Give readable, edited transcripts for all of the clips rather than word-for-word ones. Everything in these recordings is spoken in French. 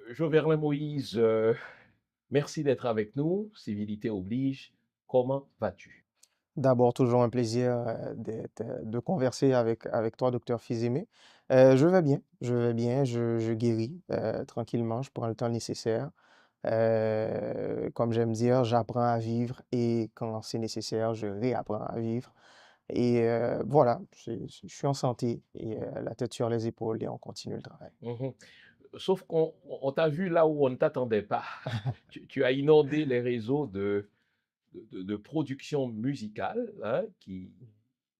Joverlin Moïse, merci d'être avec nous. Civilité oblige. Comment vas-tu? D'abord, toujours un plaisir de converser avec toi, docteur Fizeme. Je vais bien, je guéris tranquillement, je prends le temps nécessaire. Comme j'aime dire, j'apprends à vivre et quand c'est nécessaire, je réapprends à vivre. Et voilà, je suis en santé et la tête sur les épaules et on continue le travail. Mhm. Sauf qu'on t'a vu là où on ne t'attendait pas. Tu as inondé les réseaux de production musicale, hein,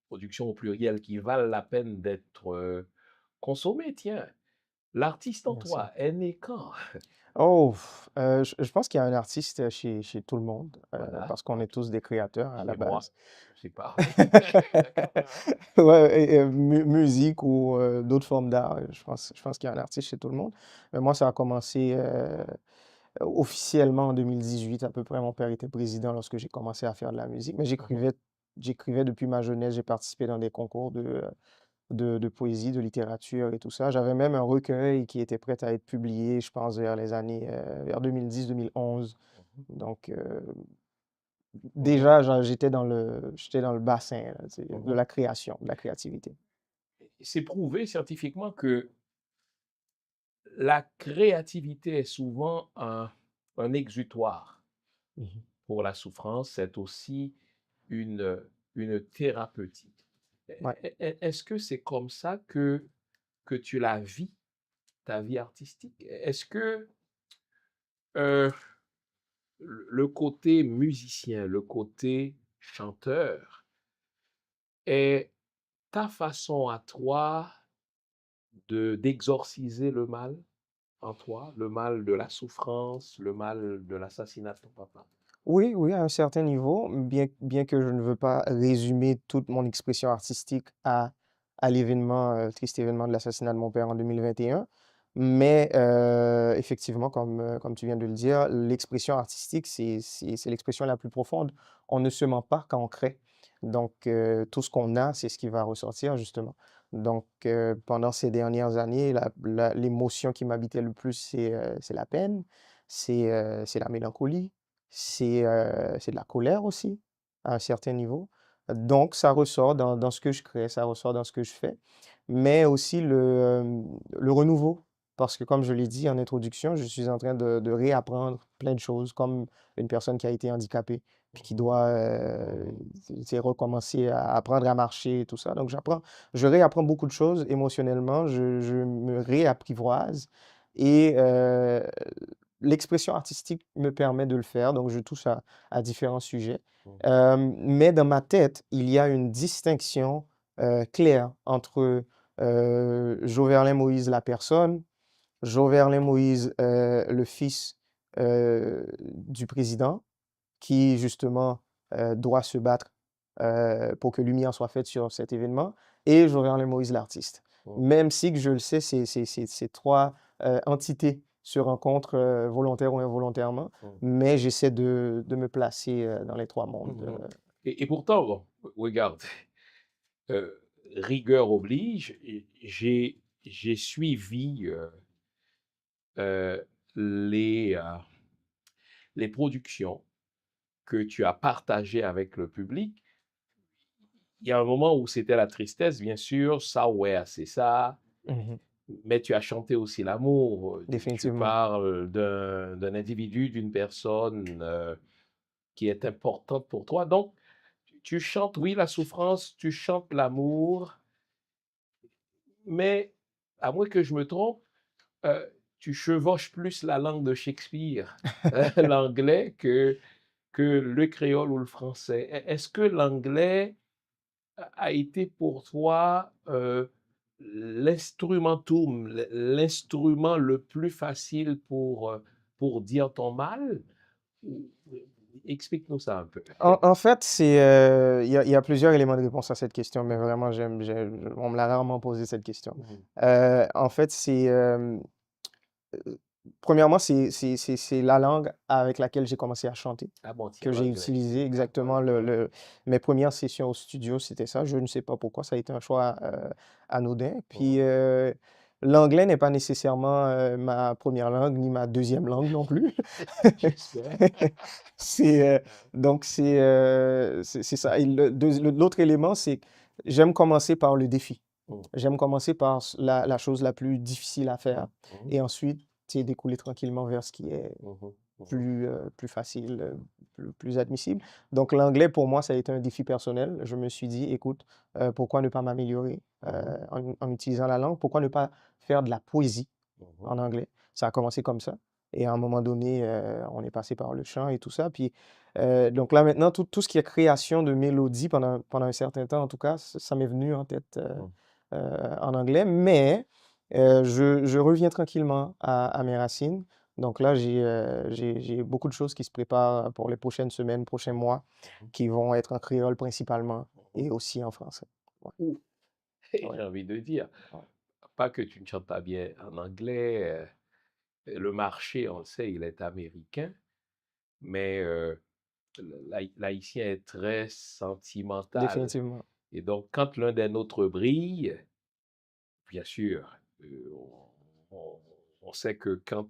production au pluriel, qui valent la peine d'être consommées. Tiens, l'artiste en Merci. toi est né quand? Oh, je pense qu'il y a un artiste chez tout le monde Voilà, parce qu'on est tous des créateurs à la chez moi, base. c'est pareil. Ouais, et musique ou d'autres formes d'art, je pense qu'il y a un artiste chez tout le monde. Mais moi, ça a commencé officiellement en 2018 à peu près. Mon père était président lorsque j'ai commencé à faire de la musique, mais Mhm, j'écrivais depuis ma jeunesse. J'ai participé dans des concours de poésie, de littérature et tout ça. J'avais même un recueil qui était prêt à être publié, je pense, vers les années vers 2010-2011. mhm, Donc, mhm, déjà, j'étais dans le bassin là, de mhm. la création, de la créativité. C'est prouvé scientifiquement que la créativité est souvent un exutoire Mhm. pour la souffrance, c'est aussi une thérapeutique. Ouais. Est-ce que c'est comme ça que tu la vis, ta vie artistique? Est-ce que euh, le côté musicien, le côté chanteur est ta façon à toi d'exorciser le mal en toi, le mal de la souffrance, le mal de l'assassinat de ton papa? Oui, oui, à un certain niveau, bien que je ne veux pas résumer toute mon expression artistique à l'événement, triste événement de l'assassinat de mon père en 2021. Mais effectivement, comme tu viens de le dire, l'expression artistique, c'est l'expression la plus profonde. On ne se ment pas quand on crée. Donc, tout ce qu'on a, c'est ce qui va ressortir, justement. Donc, pendant ces dernières années, l'émotion qui m'habitait le plus, c'est la peine, c'est la mélancolie, c'est de la colère aussi, à un certain niveau. Donc ça ressort dans ce que je crée, ça ressort dans ce que je fais, mais aussi le renouveau. Parce que comme je l'ai dit en introduction, je suis en train de réapprendre plein de choses, comme une personne qui a été handicapée, puis qui Mhm, doit mhm, recommencer à apprendre à marcher et tout ça. Donc je réapprends beaucoup de choses émotionnellement, je me réapprivoise et l'expression artistique me permet de le faire, donc je touche à différents sujets. mhm, Mais dans ma tête, il y a une distinction claire entre Joverlin Moïse, la personne, Joverlin Moïse, le fils du président, qui justement doit se battre pour que lumière soit faite sur cet événement, et Jovenel Moïse l'artiste. mhm, Même si que je le sais, ces trois entités se rencontrent volontaire ou involontairement, mhm, mais j'essaie de me placer dans les trois mondes. mhm. Et pourtant, bon, regarde, rigueur oblige, j'ai suivi euh, les, euh, les productions que tu as partagées avec le public. Il y a un moment où c'était la tristesse, bien sûr, ça, ouais, c'est ça, Mhm. mais tu as chanté aussi l'amour. Tu Définitivement. parles d'un individu, d'une personne qui est importante pour toi. Donc, tu chantes, oui, la souffrance, tu chantes l'amour, mais à moins que je me trompe, euh, tu chevauches plus la langue de Shakespeare, l'anglais, que le créole ou le français. Est-ce que l'anglais a été pour toi l'instrumentum, l'instrument le plus facile pour dire ton mal? Explique-nous ça un peu. En fait, il y a plusieurs éléments de réponse à cette question, mais vraiment, on me l'a rarement posé cette question. Mhm. En fait, premièrement, c'est la langue avec laquelle j'ai commencé à chanter, Ah bon, tiens, que j'ai l'anglais. utilisé exactement mes premières sessions au studio, c'était ça. Je ne sais pas pourquoi, ça a été un choix anodin. Puis, Mhm. L'anglais n'est pas nécessairement ma première langue ni ma deuxième langue non plus. J'espère. C'est donc c'est ça. Et l'autre élément, c'est que j'aime commencer par le défi. Mhm, J'aime commencer par la chose la plus difficile à faire mhm, et ensuite, tu sais, découler tranquillement vers ce qui est mhm, mhm, plus facile, plus admissible. Donc, l'anglais, pour moi, ça a été un défi personnel. Je me suis dit, écoute, pourquoi ne pas m'améliorer mhm, en utilisant la langue? Pourquoi ne pas faire de la poésie mhm, en anglais? Ça a commencé comme ça. Et à un moment donné, on est passé par le chant et tout ça. Puis, donc là, maintenant, tout ce qui est création de mélodies pendant un certain temps, en tout cas, ça m'est venu en tête mhm. en anglais. Mais je reviens tranquillement à mes racines. Donc là, j'ai beaucoup de choses qui se préparent pour les prochaines semaines, prochains mois, Mhm. qui vont être en créole principalement Mhm. et aussi en français. Ouais, Ou, ouais, j'ai envie de dire, ouais. pas que tu ne chantes pas bien en anglais, le marché, on le sait, il est américain, mais l'haïtien est très sentimental. Définitivement. Et donc, quand l'un des nôtres brille, bien sûr, on, on sait que quand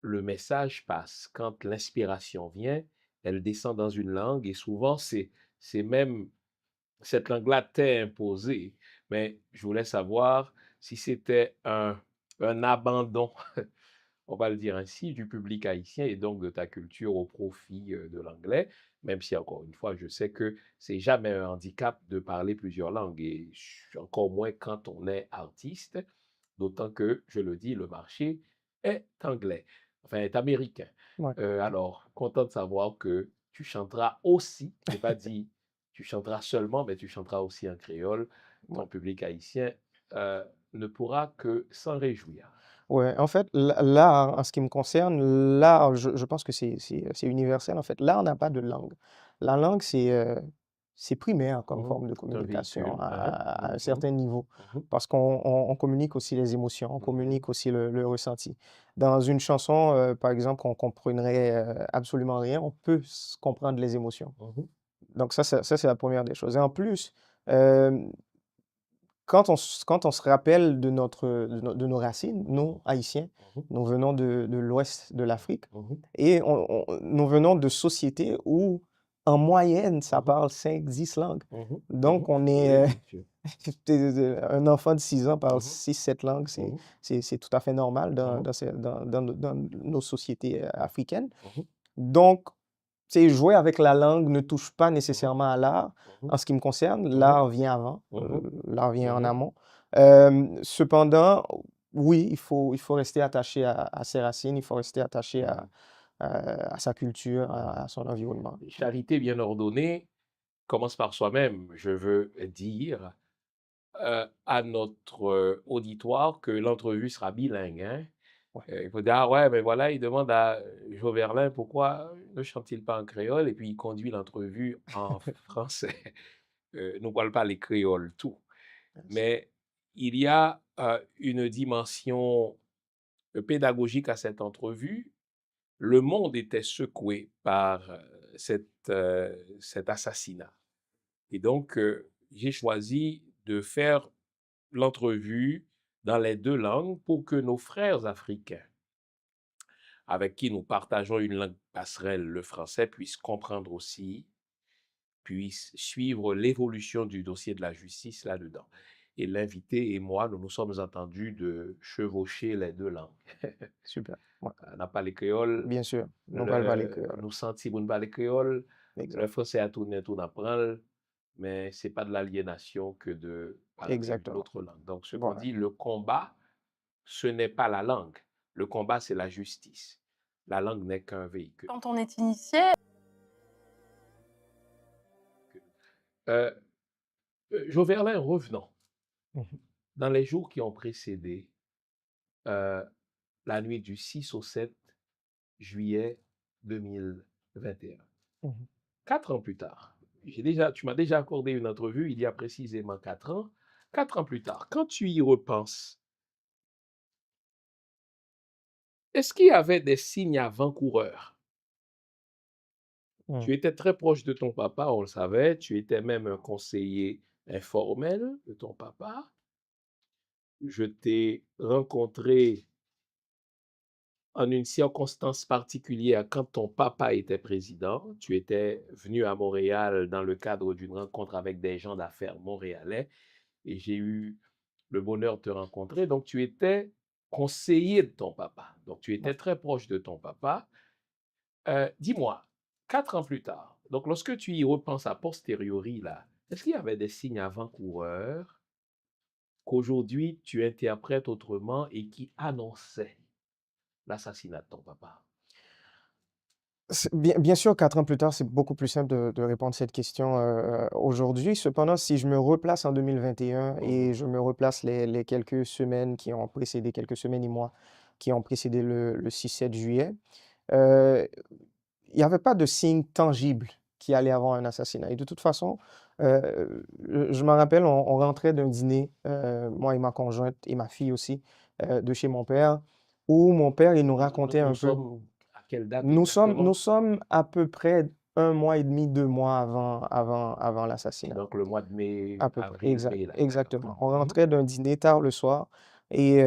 le message passe, quand l'inspiration vient, elle descend dans une langue et souvent c'est même cette langue-là t'est imposée. Mais je voulais savoir si c'était un abandon, on va le dire ainsi, du public haïtien et donc de ta culture au profit de l'anglais, même si encore une fois, je sais que c'est jamais un handicap de parler plusieurs langues et encore moins quand on est artiste, d'autant que, je le dis, le marché est anglais, enfin est américain. Ouais, Alors, content de savoir que tu chanteras aussi, j'ai pas dit tu chanteras seulement, mais tu chanteras aussi en créole. ouais. Ton public haïtien euh, ne pourra que s'en réjouir. Ouais, en fait, l'art, en ce qui me concerne, l'art, je pense que c'est universel, en fait. L'art n'a pas de langue. La langue, c'est primaire comme Mhm. forme de C'est un communication véhicule. Hein? à un Mhm. certain niveau, Mhm. parce qu'on communique aussi les émotions, on Mhm. communique aussi le ressenti. Dans une chanson, par exemple, on comprendrait absolument rien, on peut comprendre les émotions. Mhm. Donc ça, c'est la première des choses. Et en plus, euh, quand on se rappelle de nos racines, nous, Haïtiens, Mhm. nous venons de l'ouest de l'Afrique Mhm. et nous venons de sociétés où, en moyenne, ça Mhm. parle 5, 10 langues. Mhm. Donc, Mhm. on est, Oui, bien sûr. un enfant de 6 ans parle Mhm. 6, 7 langues, Mhm. c'est tout à fait normal Mhm. dans nos sociétés africaines. Mhm. Donc, tu sais, jouer avec la langue ne touche pas Mhm. nécessairement à l'art. Mhm. En ce qui me concerne, Mhm. l'art vient avant, Mhm. l'art vient en Mhm. amont. Cependant, oui, il faut rester attaché à ses racines, il faut rester attaché Mhm. à sa culture, Mhm. à son environnement. Ouais, Charité bien ordonnée commence par soi-même. Je veux dire à notre auditoire que l'entrevue sera bilingue. Hein. ouais, Il faut dire, ah ouais, mais voilà, il demande à Joverlin pourquoi ne chante-t-il pas en créole et puis il conduit l'entrevue en français. Nous ne parlons pas les créoles, tout. merci. Mais il y a une dimension pédagogique à cette entrevue. Le monde était secoué par cet assassinat. Et donc, j'ai choisi de faire l'entrevue dans les deux langues pour que nos frères africains, avec qui nous partageons une langue passerelle, le français, puissent comprendre aussi, puissent suivre l'évolution du dossier de la justice là-dedans. Et l'invité et moi, nous nous sommes entendus de chevaucher les deux langues. Super. Ouais, On n'a pas les créoles, bien sûr, nous parlons pas les créoles. nous sentimos nous pas les créoles, le Exact. français a tourné tout apprendre, mais c'est pas de l'aliénation que de parler Exactement. l'autre langue. Donc, ce qu'on Voilà. dit, le combat, ce n'est pas la langue. Le combat, c'est la justice. La langue n'est qu'un véhicule. Quand on est initié, Euh, Joverlin, revenons. Mhm, Dans les jours qui ont précédé euh, la nuit du 6 au 7 juillet 2021, mhm. 4 ans plus tard, tu m'as déjà accordé une entrevue il y a précisément 4 ans. 4 ans plus tard, quand tu y repenses, est-ce qu'il y avait des signes avant-coureurs? Mm. Tu étais très proche de ton papa, on le savait, tu étais même un conseiller informel de ton papa. je t'ai rencontré en une circonstance particulière quand ton papa était président. Tu étais venu à Montréal dans le cadre d'une rencontre avec des gens d'affaires montréalais et j'ai eu le bonheur de te rencontrer. Donc, tu étais conseiller de ton papa. Donc, tu Ouais. étais très proche de ton papa. Dis-moi, 4 ans plus tard, donc lorsque tu y repenses a posteriori, là, est-ce qu'il y avait des signes avant-coureurs qu'aujourd'hui tu interprètes autrement et qui annonçaient l'assassinat de ton papa? Bien sûr, 4 ans plus tard, c'est beaucoup plus simple de répondre à cette question aujourd'hui. Cependant, si je me replace en 2021 et Mhm, je me replace les quelques semaines qui ont précédé, quelques semaines et mois qui ont précédé le 6-7 juillet, euh, il n'y avait pas de signe tangible qu'il allait avoir un assassinat. Et de toute façon, je me rappelle, on rentrait d'un dîner, moi et ma conjointe et ma fille aussi, de chez mon père, où mon père, il nous racontait Nous un peu. sommes à quelle date Nous exactement? sommes à peu près 1 mois et demi, 2 mois avant l'assassinat. Donc le mois de mai, À peu près, avril, mai, là, d'accord. exactement. On Mhm, rentrait d'un dîner tard le soir et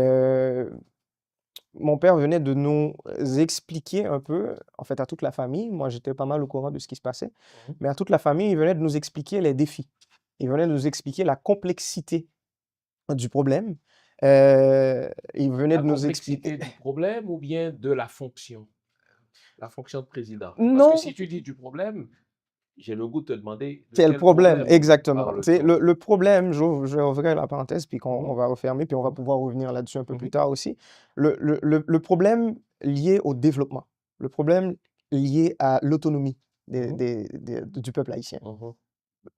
mon père venait de nous expliquer un peu, en fait à toute la famille, moi j'étais pas mal au courant de ce qui se passait, mhm. mais à toute la famille, il venait de nous expliquer les défis. Il venait de nous expliquer la complexité du problème. Il venait La de nous expliquer. complexité du problème ou bien de la fonction de président? Parce que Non, si tu dis du problème, j'ai le goût de te demander de c'est le quel problème, problème exactement. Tu sais, parle-t-on? le problème, je vais ouvrir la parenthèse, puis on Mhm, va refermer, puis on va mhm, pouvoir revenir là-dessus un peu plus mhm, tard aussi. Le problème lié au développement, le problème lié à l'autonomie mhm, du peuple haïtien. mhm,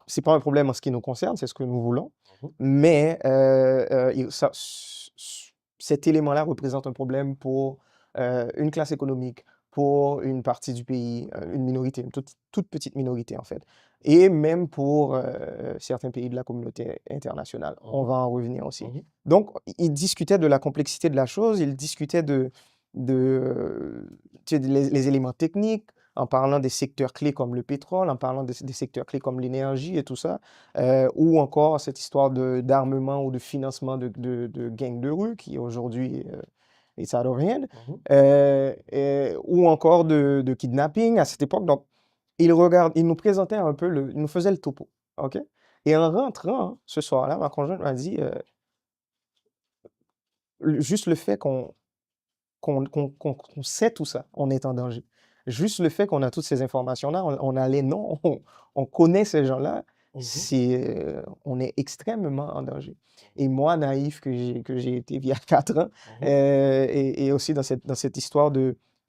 C'est pas un problème en ce qui nous concerne, c'est ce que nous voulons, mhm, mais cet élément-là représente un problème pour une classe économique, pour une partie du pays, une minorité, une toute petite minorité en fait, et même pour certains pays de la communauté internationale. On mhm, va en revenir aussi. mhm, Donc, il discutait de la complexité de la chose, il discutait tu sais, les éléments techniques, en parlant des secteurs clés comme le pétrole, en parlant des secteurs clés comme l'énergie et tout ça, ou encore cette histoire d'armement ou de financement de gangs de rue qui aujourd'hui est out of hand, mhm. ou encore de kidnapping à cette époque. Donc, il nous présentait un peu, il nous faisait le topo. OK? Et en rentrant ce soir-là, ma conjointe m'a dit, juste le fait qu'on sait tout ça, on est en danger. Juste le fait qu'on a toutes ces informations-là, on a les noms, on connaît ces gens-là, Mhm, on est extrêmement en danger. Et moi, naïf que j'ai été il y a 4 ans, mhm, et aussi dans cette histoire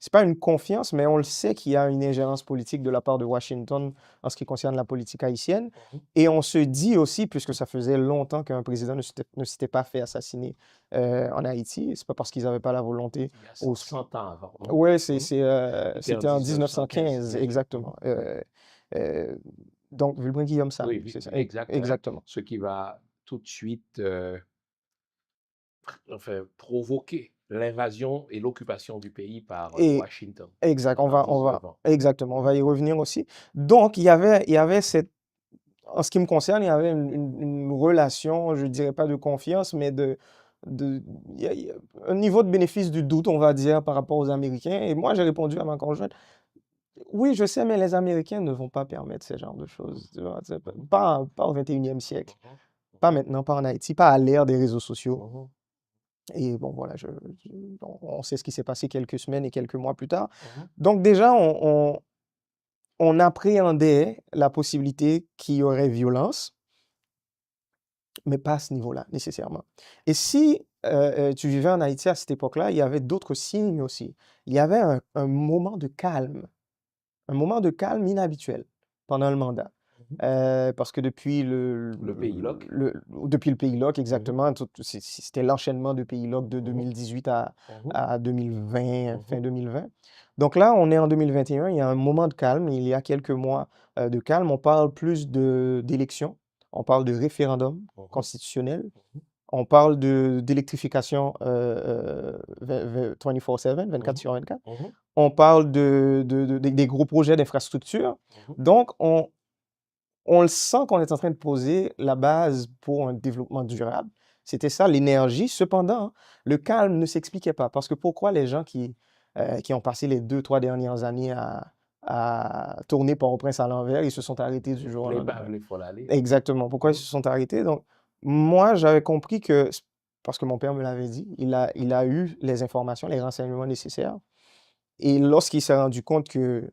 c'est pas une confiance, mais on le sait qu'il y a une ingérence politique de la part de Washington en ce qui concerne la politique haïtienne. mhm. Et on se dit aussi, puisque ça faisait longtemps qu'un président ne s'était pas fait assassiner en Haïti, c'est pas parce qu'ils n'avaient pas la volonté. Il y a Ou 100 ans avant, non? Ouais, Mhm. C'était en c'était en 1915, 1915, bien sûr. Mhm, exactement. mhm. Euh, donc, Wilbrahim Guillaume Sam, Oui, oui, c'est ça, oui, exact, hein. exactement. Ce qui va tout de suite enfin, provoquer l'invasion et l'occupation du pays par Et Washington exact, en exactement, on va 1920. y revenir aussi. Donc, il y avait en ce qui me concerne, il y avait une relation, je dirais pas de confiance, mais il y a un niveau de bénéfice du doute, on va dire, par rapport aux Américains. Et moi, j'ai répondu à ma conjointe, oui, je sais, mais les Américains ne vont pas permettre ce genre de choses. Tu vois, c'est Mhm, pas au 21e siècle, mhm, pas mhm, maintenant, pas en Haïti, pas à l'ère des réseaux sociaux. mhm, Et bon, voilà, on sait ce qui s'est passé quelques semaines et quelques mois plus tard. mhm, Donc déjà, on appréhendait la possibilité qu'il y aurait violence, mais pas à ce niveau-là, nécessairement. Et si tu vivais en Haïti à cette époque-là, il y avait d'autres signes aussi. Il y avait un moment de calme. Un moment de calme inhabituel pendant le mandat. mhm. Parce que depuis Le pays LOC. depuis le Pays LOC, Mhm, exactement, c'était l'enchaînement de Pays LOC de mhm, 2018 à, mhm, à 2020, fin mhm, 2020. Donc là, on est en 2021, il y a un moment de calme, il y a quelques mois de calme. On parle plus d'élections, on parle de référendum mhm, constitutionnel, mhm, on parle d'électrification 24/7, 24 mhm, sur 24. mhm, On parle des gros projets d'infrastructure. mhm, Donc, on le sent qu'on est en train de poser la base pour un développement durable. C'était ça l'énergie. Cependant, hein, le calme ne s'expliquait pas. Parce que pourquoi les gens qui ont passé les 2, 3 dernières années à tourner Port-au-Prince à l'envers, ils se sont arrêtés du jour au Les lendemain? baves, les folles aller. Exactement. Pourquoi ils Mhm, se sont arrêtés? Donc, moi, j'avais compris que, parce que mon père me l'avait dit, il a eu les informations, les renseignements nécessaires. Et lorsqu'il s'est rendu compte que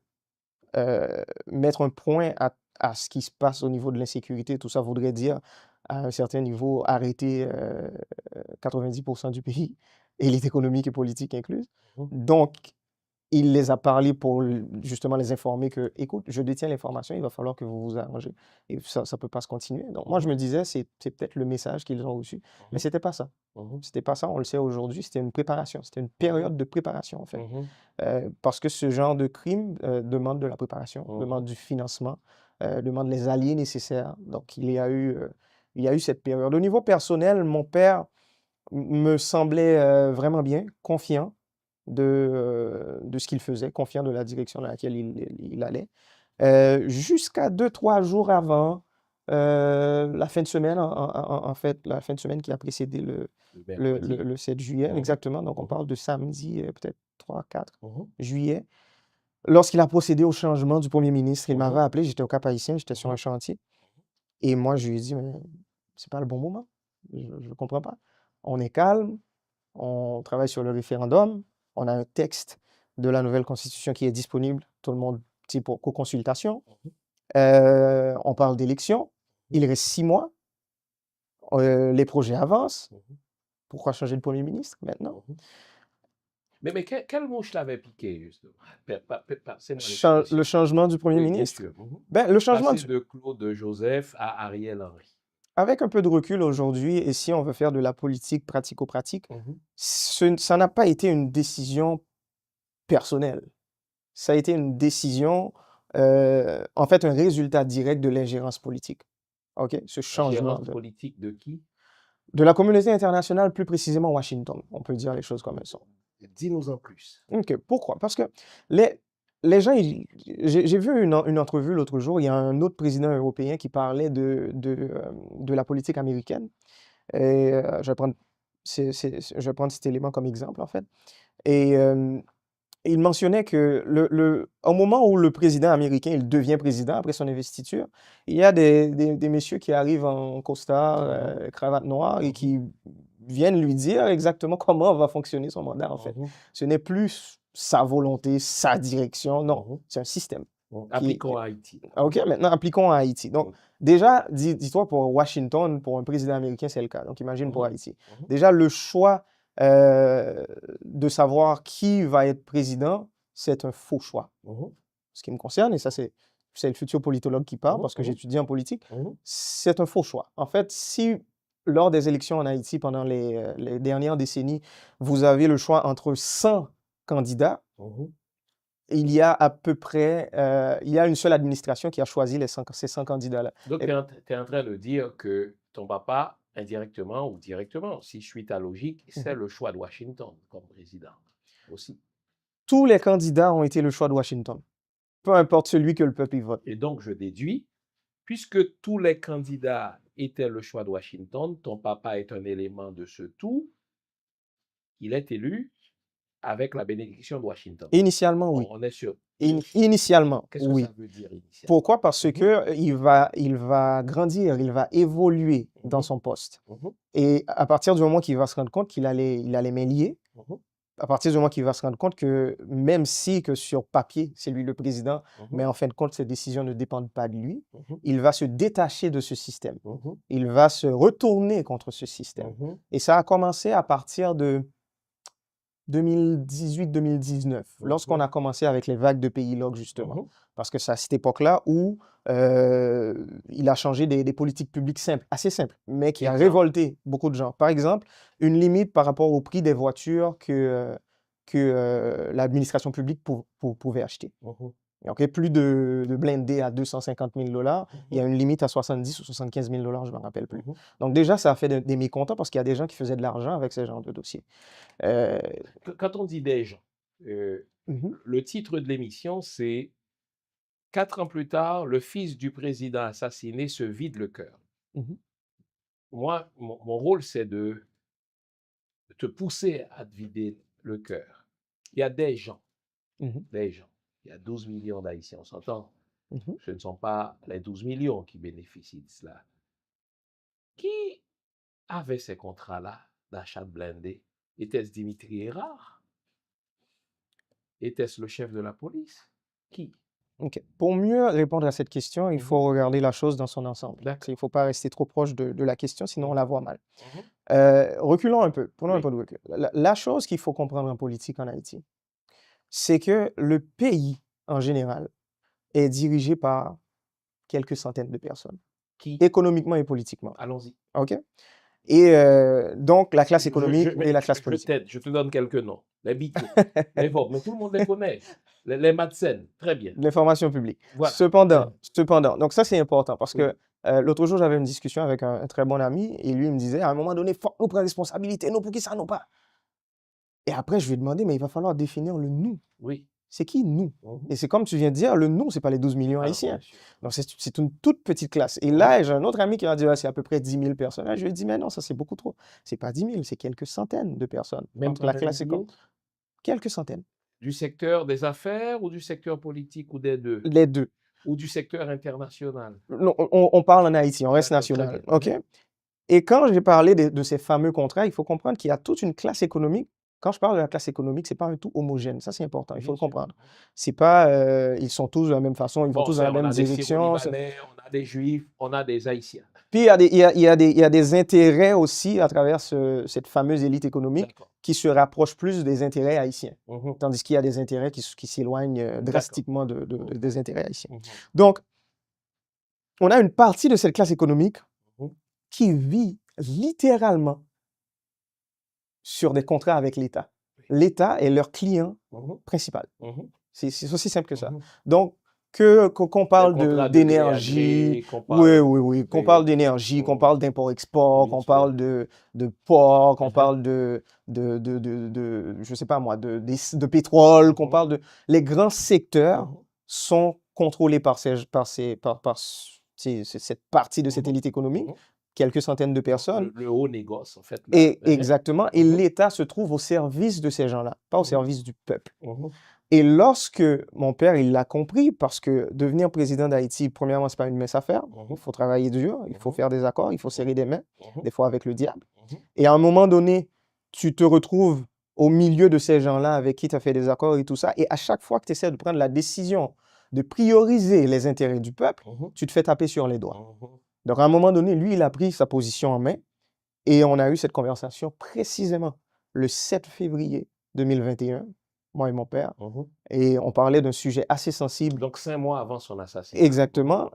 mettre un point à ce qui se passe au niveau de l'insécurité, tout ça voudrait dire, à un certain niveau, arrêter 90% du pays, élite économique et politique incluse. mhm, Donc, il les a parlé pour justement les informer que, écoute, je détiens l'information, il va falloir que vous vous arrangez. Et ça ne peut pas se continuer. Donc, moi, je mhm, me disais, c'est peut-être le message qu'ils ont reçu. Mais mhm, c'était pas ça. mhm, C'était pas ça, on le sait aujourd'hui, c'était une préparation. C'était une mhm, période de préparation, en fait. mhm, Parce que ce genre de crime demande de la préparation, mhm, demande du financement, demande les alliés nécessaires. Donc, il y a eu cette période. Au niveau personnel, mon père me semblait vraiment bien, confiant de ce qu'il faisait, confiant de la direction dans laquelle il allait. Jusqu'à 2, 3 jours avant la fin de semaine, en fait, la fin de semaine qui a précédé le, Le le, le, mercredi. le 7 juillet, Mhm, exactement. Donc, on mhm, parle de samedi, peut-être 3, 4 mhm, juillet. Lorsqu'il a procédé au changement du premier ministre, il m'avait mhm, appelé, j'étais au Cap-Haïtien, j'étais sur un mhm, chantier. Et moi, je lui ai dit, mais c'est pas le bon moment. Je ne comprends pas. On est calme, on travaille sur le référendum, on a un texte de la nouvelle constitution qui est disponible, tout le monde, c'est pour co-consultation. On parle d'élections, il reste 6 mois, les projets avancent. mhm, Pourquoi changer de Premier ministre maintenant? mhm. Mais quelle mouche l'avait piqué, justement? Passez-moi l'expression. Le changement du Premier Oui, bien ministre? sûr. Mhm. Ben, le changement, Passer de Claude Joseph à Ariel Henry. avec un peu de recul aujourd'hui, et si on veut faire de la politique pratico-pratique, Mhm, ça n'a pas été une décision personnelle. Ça a été une décision, en fait, un résultat direct de l'ingérence politique. OK? Ce changement ingérence politique de qui? de la communauté internationale, plus précisément Washington. On peut dire les choses comme elles sont. Dis-nous en plus. OK. Pourquoi? Parce que les, les gens, j'ai vu une entrevue l'autre jour, il y a un autre président européen qui parlait de la politique américaine. Et je vais prendre cet élément comme exemple, en fait. Et il mentionnait que au moment où le président américain il devient président après son investiture, il y a des messieurs qui arrivent en costard, Mhm, cravate noire et mhm, qui viennent lui dire exactement comment va fonctionner son mandat, en fait. mhm, Ce n'est plus sa volonté, sa direction, non, mhm, c'est un système. mhm. Qui, Appliquons à Haïti. OK, maintenant appliquons à Haïti. Donc, Mhm, déjà, dis-toi, pour Washington, pour un président américain, c'est le cas. Donc, imagine pour mhm, Haïti. mhm, Déjà, le choix euh, de savoir qui va être président, c'est un faux choix. mhm, Ce qui me concerne, et ça, c'est le futur politologue qui parle mhm, parce que mhm, j'étudie en politique, mhm, c'est un faux choix. En fait, si lors des élections en Haïti pendant les dernières décennies, vous avez le choix entre 100 candidats, mhm. il y a à peu près, il y a une seule administration qui a choisi ces 100 candidats-là. Donc, Et tu es en train de dire que ton papa, indirectement ou directement, si je suis ta logique, c'est mhm. le choix de Washington comme président aussi. Tous les candidats ont été le choix de Washington, peu importe celui que le peuple y vote. Et donc, je déduis, puisque tous les candidats étaient le choix de Washington, ton papa est un élément de ce tout, il est élu avec la bénédiction de Washington. Initialement, oui. On est sûr. Initialement, Qu'est-ce que ça oui. veut dire initialement? Pourquoi? Parce Mhm, que il va grandir, il va évoluer dans mhm, son poste. mhm, Et à partir du moment qu'il va se rendre compte il a les mains liées, mhm, à partir du moment qu'il va se rendre compte que même si que sur papier, c'est lui le président, mhm, mais en fin de compte, ces décisions ne dépendent pas de lui, mhm, il va se détacher de ce système. mhm, Il va se retourner contre ce système. mhm, Et ça a commencé à partir de 2018-2019, lorsqu'on a mhm, commencé avec les vagues de pays log, justement. mhm. Parce que c'est à cette époque-là où il a changé des politiques publiques simples, assez simples, mais qui a Exemple. révolté beaucoup de gens. Par exemple, une limite par rapport au prix des voitures que l'administration publique pouvait acheter. Mhm, OK, plus de blindés à 250 000 $, il y a mhm, une limite à 70 ou 75 000 $, je ne me rappelle plus. mhm. Donc déjà, ça a fait des mécontents parce qu'il y a des gens qui faisaient de l'argent avec ce genre de dossier. Euh, Quand on dit des gens, euh, mhm. le titre de l'émission, c'est 4 ans plus tard, le fils du président assassiné se vide le cœur. Mhm. moi, mon rôle, c'est de te pousser à te vider le cœur. Il y a des gens, Mhm, il y a 12 millions d'Haïtiens, on s'entend. mhm. Ce ne sont pas les 12 millions qui bénéficient de cela. Qui avait ces contrats-là d'achat de blindés? Était-ce Dimitri Hérard? Était-ce le chef de la police? Qui? OK. Pour mieux répondre à cette question, il Mhm. faut regarder la chose dans son ensemble. Il ne D'accord. faut pas rester trop proche de la question, sinon on Mhm. la voit mal. Mhm. Reculons un peu, prenons un Oui. peu de recul. La chose qu'il faut comprendre en politique en Haïti, c'est que le pays, en général, est dirigé par quelques centaines de personnes, Qui? économiquement et politiquement. Allons-y. OK? Et donc, la classe économique et Mais la classe je politique. t'aide, je te donne quelques noms. Les Bito, les Vogue, mais tout le monde les connaît. Les Madsen, très bien. De l'information publique. Voilà. Cependant, donc ça c'est important parce Oui. que l'autre jour j'avais une discussion avec un très bon ami et lui il me disait à un moment donné, faut que nous prenions responsabilité, nous pour qui ça nous pas. Et après je lui ai demandé, mais il va falloir définir le nous. Oui. C'est qui nous? Mhm. Et c'est comme tu viens de dire, le nous, c'est pas les 12 millions Ah non, haïtiens. bien sûr. Donc c'est une toute petite classe. Et Mhm. là, j'ai un autre ami qui m'a dit, ouais, c'est à peu près 10 000 personnes. Là, je lui ai dit, mais non, ça c'est beaucoup trop. C'est pas 10 000, c'est quelques centaines de personnes Même entre la par classe et milliers? quelques centaines. Du secteur des affaires ou du secteur politique ou des deux? Les deux. Ou du secteur international? Non, on parle en Haïti, on reste D'accord, très bien. national. OK? Et quand j'ai parlé de ces fameux contrats, il faut comprendre qu'il y a toute une classe économique. Quand je parle de la classe économique, c'est pas un tout homogène. Ça, c'est important, il faut Bien le sûr. comprendre. C'est pas, ils sont tous de la même façon, ils vont Bon, tous dans la on même a des direction. Syro-Libanais, on a des Juifs, on a des Haïtiens. Puis, il y a des intérêts aussi à travers cette fameuse élite économique D'accord. qui se rapproche plus des intérêts haïtiens. Mhm. Tandis qu'il y a des intérêts qui s'éloignent D'accord. drastiquement Mhm. des intérêts haïtiens. Mhm. Donc, on a une partie de cette classe économique Mhm. qui vit littéralement sur des contrats avec l'État. L'État est leur client Mhm. principal. Mhm. C'est aussi simple que ça. Mhm. Donc, qu'on Les parle contrats de gré à d'énergie, gré, qu'on oui, parle oui, oui, qu'on parle des... d'énergie, qu'on Mhm. parle d'import-export, Bien qu'on sûr. parle de port, qu'on Mhm. parle je sais pas moi, de pétrole, qu'on Mhm. parle de... Les grands secteurs Mhm. sont contrôlés par cette partie de cette Mhm. élite économique, Mhm. quelques centaines de personnes. Le haut négoce, en fait. Et exactement. Et Mhm. l'État se trouve au service de ces gens-là, pas au Mhm. service du peuple. Mhm. Et lorsque mon père, il l'a compris, parce que devenir président d'Haïti, premièrement, c'est pas une mince affaire. Il Mhm. faut travailler dur, il faut Mhm. faire des accords, il faut serrer des mains, Mhm. des fois avec le diable. Mhm. Et à un moment donné, tu te retrouves au milieu de ces gens-là avec qui tu as fait des accords et tout ça. Et à chaque fois que tu essaies de prendre la décision de prioriser les intérêts du peuple, Mhm. tu te fais taper sur les doigts. Mhm. Donc à un moment donné, lui, il a pris sa position en main. Et on a eu cette conversation précisément le 7 février 2021, moi et mon père, Mhm. et on parlait d'un sujet assez sensible. Donc 5 mois avant son assassinat. Exactement.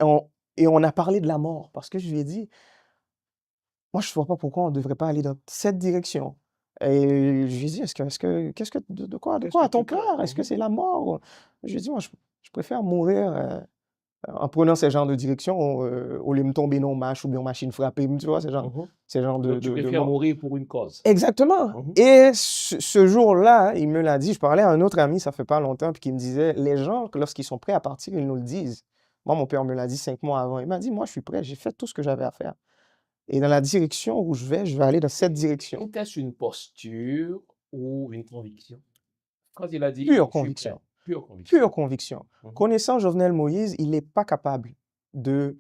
On, et on a parlé de la mort, parce que je lui ai dit, moi, je ne vois pas pourquoi on ne devrait pas aller dans cette direction. Et je lui ai dit, de quoi Qu'est-ce que as-tu tu crains? peur? Est-ce que Mhm. c'est la mort? Je lui ai dit, moi, je préfère mourir en prenant ce genre de direction, au lieu de me tomber dans marche ou bien machine frappée, tu vois, Mhm. ce genre Donc tu de préfères mort. mourir pour une cause. Exactement. Mhm. Et ce jour-là, il me l'a dit, je parlais à un autre ami, ça fait pas longtemps, puis qui me disait, les gens, lorsqu'ils sont prêts à partir, ils nous le disent. Moi, mon père me l'a dit 5 mois avant. Il m'a dit, moi, je suis prêt, j'ai fait tout ce que j'avais à faire. Et dans la direction où je vais aller dans cette direction. Était-ce une posture ou une conviction? Quand il a dit Pure je suis prêt, conviction. pure conviction. Pure conviction. Mhm. Connaissant Jovenel Moïse, il n'est pas capable de...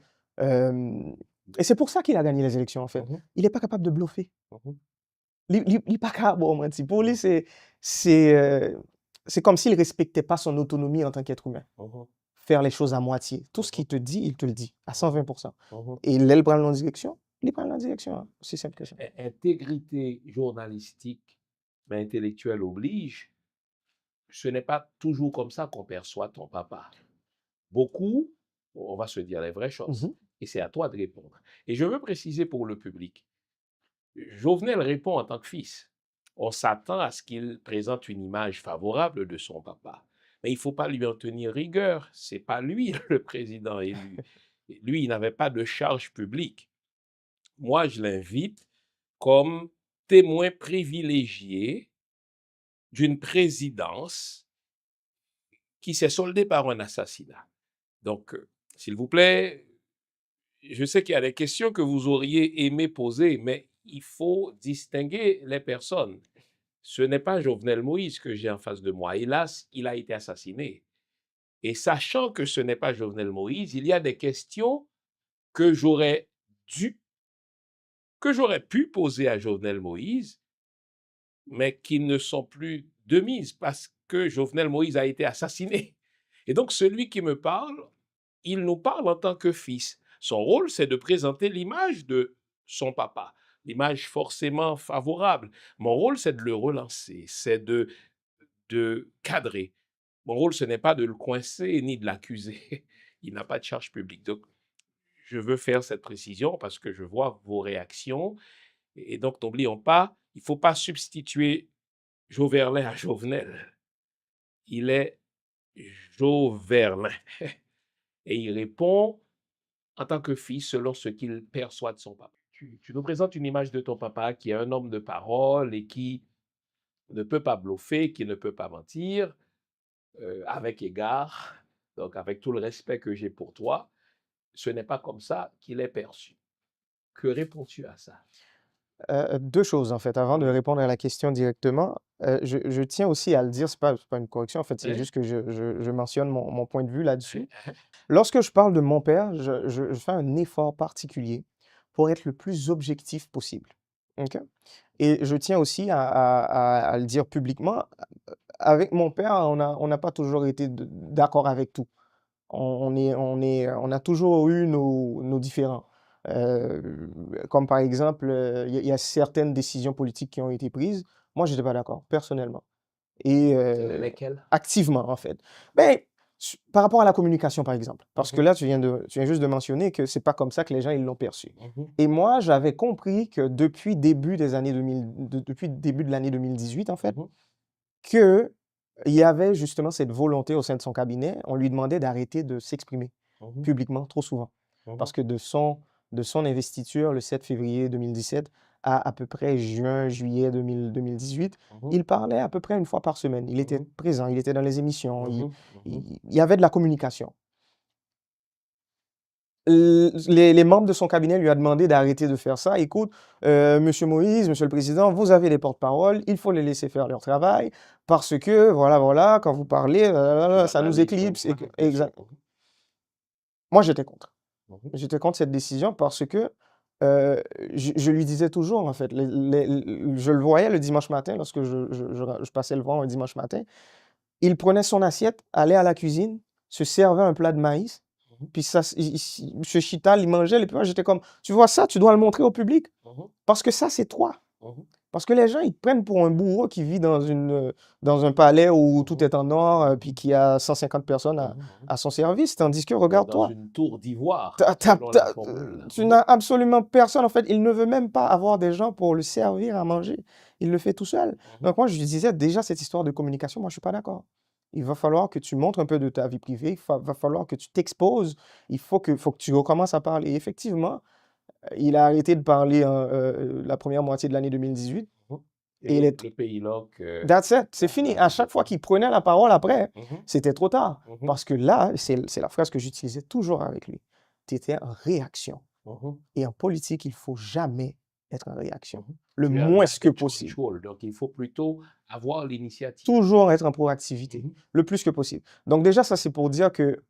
et c'est pour ça qu'il a gagné les élections, en fait. Mhm. Il n'est pas capable de bluffer. Mhm. Il n'est pas capable, bon, mentir. Pour lui, c'est comme s'il ne respectait pas son autonomie en tant qu'être humain. Mhm. Faire les choses à moitié. Tout ce Mhm. qu'il te dit, il te le dit, à 120%. Mhm. Et il prend dans la direction, il prend dans la direction. Hein. C'est simple que ça. Intégrité journalistique, mais intellectuelle oblige, ce n'est pas toujours comme ça qu'on perçoit ton papa. Beaucoup, on va se dire les vraies choses, Mhm. et c'est à toi de répondre. Et je veux préciser pour le public, Jovenel répond en tant que fils. On s'attend à ce qu'il présente une image favorable de son papa. Mais il ne faut pas lui en tenir rigueur. Ce n'est pas lui le président élu. Lui, il n'avait pas de charge publique. Moi, je l'invite comme témoin privilégié d'une présidence qui s'est soldée par un assassinat. Donc, s'il vous plaît, je sais qu'il y a des questions que vous auriez aimé poser, mais il faut distinguer les personnes. Ce n'est pas Jovenel Moïse que j'ai en face de moi. Hélas, il a été assassiné. Et sachant que ce n'est pas Jovenel Moïse, il y a des questions que j'aurais dû, que j'aurais pu poser à Jovenel Moïse, mais qui ne sont plus de mise parce que Jovenel Moïse a été assassiné. Et donc, celui qui me parle, il nous parle en tant que fils. Son rôle, c'est de présenter l'image de son papa, l'image forcément favorable. Mon rôle, c'est de le relancer, c'est de cadrer. Mon rôle, ce n'est pas de le coincer ni de l'accuser. Il n'a pas de charge publique. Donc, je veux faire cette précision parce que je vois vos réactions. Et donc, n'oublions pas, il ne faut pas substituer Joverlin à Jovenel. Il est Joverlin. Et il répond en tant que fils selon ce qu'il perçoit de son papa. Tu nous présentes une image de ton papa qui est un homme de parole et qui ne peut pas bluffer, qui ne peut pas mentir, avec égard, donc avec tout le respect que j'ai pour toi. Ce n'est pas comme ça qu'il est perçu. Que réponds-tu à ça? Deux choses, en fait, avant de Oui. répondre à la question directement. Je tiens aussi à le dire, c'est pas une correction, en fait, c'est Oui. juste que je mentionne mon point de vue là-dessus. Oui. Lorsque je parle de mon père, je fais un effort particulier pour être le plus objectif possible. OK? Et je tiens aussi à le dire publiquement, avec mon père, on n'a pas toujours été d'accord avec tout. On a toujours eu nos différends. Heu, Comme par exemple, il y a certaines décisions politiques qui ont été prises. Moi, j'étais pas d'accord, personnellement et Lesquels? activement, en fait. Beh, par rapport à la communication, par exemple, parce que Mhm, là, tu viens juste de mentionner que c'est pas comme ça que les gens, ils l'ont perçu mhm, et moi, j'avais compris que depuis le début de l'année 2018, en fait, mhm, qu'il y avait justement cette volonté au sein de son cabinet. On lui demandait d'arrêter de s'exprimer mhm, publiquement trop souvent. mhm, Parce que de son investiture le 7 février 2017 à peu près juin, juillet 2018, mhm, il parlait à peu près une fois par semaine. Il était mhm, présent, il était dans les émissions, il, mhm, mhm, il- il y avait de la communication. Les membres de son cabinet lui ont demandé d'arrêter de faire ça. Écoute, Monsieur Moïse, Monsieur le Président, vous avez les porte-paroles, il faut les laisser faire leur travail parce que, voilà, voilà, quand vous parlez, Tu vas ça nous parler sur éclipse. moi, bien sûr. Exact. Moi, j'étais contre. Mhm, J'étais contre cette décision parce que je lui disais toujours, en fait, je le voyais le dimanche matin lorsque je passais le voir un dimanche matin. Il prenait son assiette, allait à la cuisine, se servait un plat de maïs, mhm, puis ça, Monsieur Chital, il mangeait, et puis moi, j'étais comme, tu vois ça, tu dois le montrer au public, mhm, parce que ça, c'est toi. mhm, Parce que les gens, ils te prennent pour un bourreau qui vit dans un palais où tout mhm, est en or, puis qui a 150 personnes mhm, mhm. à son service, tandis que, Dans regarde-toi, une tour d'ivoire, selon la formule. tu n'as absolument personne, en fait, il ne veut même pas avoir des gens pour le servir à manger, il le fait tout seul. Mhm, Donc moi, je lui disais, déjà, cette histoire de communication, moi, je suis pas d'accord. Il va falloir que tu montres un peu de ta vie privée, va falloir que tu t'exposes, faut que tu recommences à parler. Et effectivement, il a arrêté de parler la première moitié de l'année 2018 mhm. et Et le pays loc that's it, c'est fini. À arrive. chaque fois qu'il prenait la parole après, Mhm, c'était trop tard. mhm, Parce que là, c'est la phrase que j'utilisais toujours avec lui. Tu étais en réaction. mhm, Et en politique, il faut jamais être en réaction. mhm. Le Tu es un moins que damage possible. control, donc il faut plutôt avoir l'initiative. Toujours être en proactivité, Mhm, le plus que possible. Donc déjà, ça, c'est pour dire que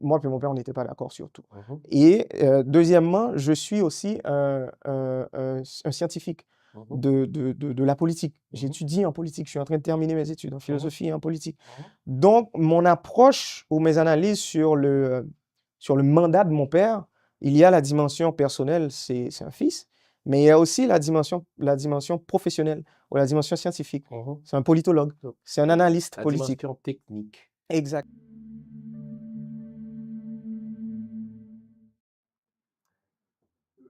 moi et mon père, on n'était pas d'accord sur tout. mhm, Et deuxièmement, je suis aussi un scientifique mhm, de la politique. mhm, J'étudie en politique. Je suis en train de terminer mes études en mhm, philosophie et en politique. mhm, Donc, mon approche ou mes analyses sur le mandat de mon père, il y a la dimension personnelle, c'est un fils, mais il y a aussi la dimension professionnelle ou la dimension scientifique. mhm. C'est un politologue, Donc, c'est un analyste la politique. dimension technique. Exact.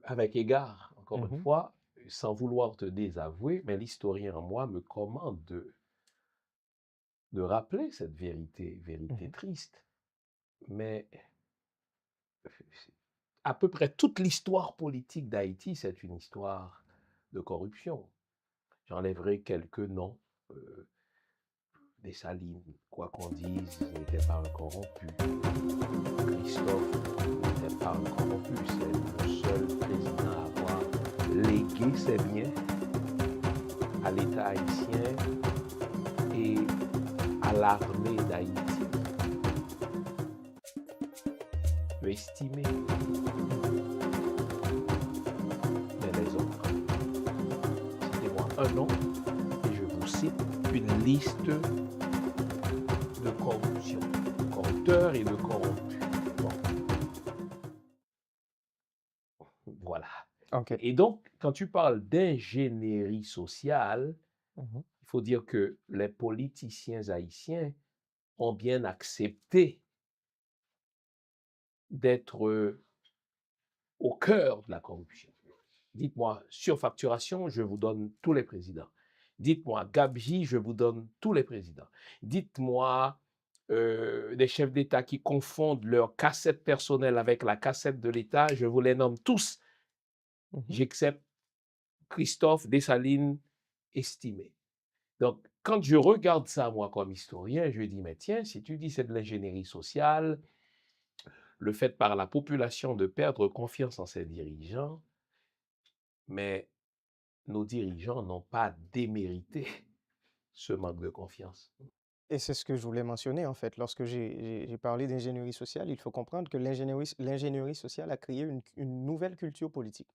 Avec égard, encore une Mhm, fois, sans vouloir te désavouer, mais l'historien en moi me commande de rappeler cette vérité mhm, triste. Mais à peu près toute l'histoire politique d'Haïti, c'est une histoire de corruption. J'enlèverai quelques noms, euh, Dessalines, quoi qu'on dise, n'était pas un corrompu. Christophe n'était pas un corrompu. C'est le seul président à avoir légué ses biens à l'État haïtien et à l'armée d'Haïti. Je peux estimer. Mais les autres, citez-moi un nom et je vous cite une liste de corruption, corrupteurs et de corrompus. Bon, voilà. OK. Et donc, quand tu parles d'ingénierie sociale, Mhm. il faut dire que les politiciens haïtiens ont bien accepté d'être au cœur de la corruption. Dites-moi, surfacturation, je vous donne tous les présidents. Dites-moi, gabegie, je vous donne tous les présidents. Dites-moi, des chefs d'État qui confondent leur cassette personnelle avec la cassette de l'État, je vous les nomme tous. Mhm. J'accepte Christophe Dessalines estimé. Donc, quand je regarde ça, moi, comme historien, je dis, mais tiens, si tu dis c'est de l'ingénierie sociale, le fait par la population de perdre confiance en ses dirigeants, mais nos dirigeants n'ont pas démérité ce manque de confiance. Et c'est ce que je voulais mentionner, en fait. Lorsque j'ai parlé d'ingénierie sociale, il faut comprendre que l'ingénierie sociale a créé une nouvelle culture politique,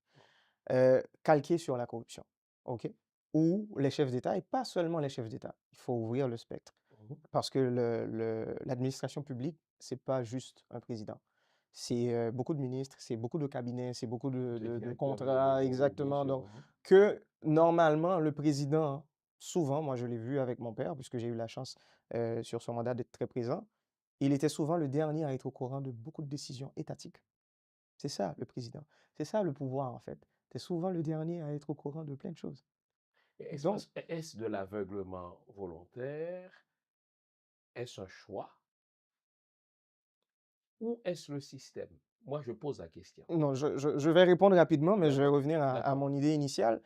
calquée sur la corruption, OK? Où les chefs d'État, et pas seulement les chefs d'État, il faut ouvrir le spectre. Mhm. Parce que l'administration publique, c'est pas juste un président. C'est beaucoup de ministres, c'est beaucoup de cabinets, c'est beaucoup Les de directeurs de contrats, bureau, bien exactement. sûr. Donc, Mhm. que normalement, le président, souvent, moi je l'ai vu avec mon père, puisque j'ai eu la chance sur son mandat d'être très présent, il était souvent le dernier à être au courant de beaucoup de décisions étatiques. C'est ça, le président. C'est ça, le pouvoir, en fait. C'est souvent le dernier à être au courant de plein de choses. Donc, Est-ce de l'aveuglement volontaire? Est-ce un choix? Ou est-ce le système? Moi, je pose la question. non, je vais répondre rapidement, mais je vais D'accord, revenir à d'accord. mon idée initiale.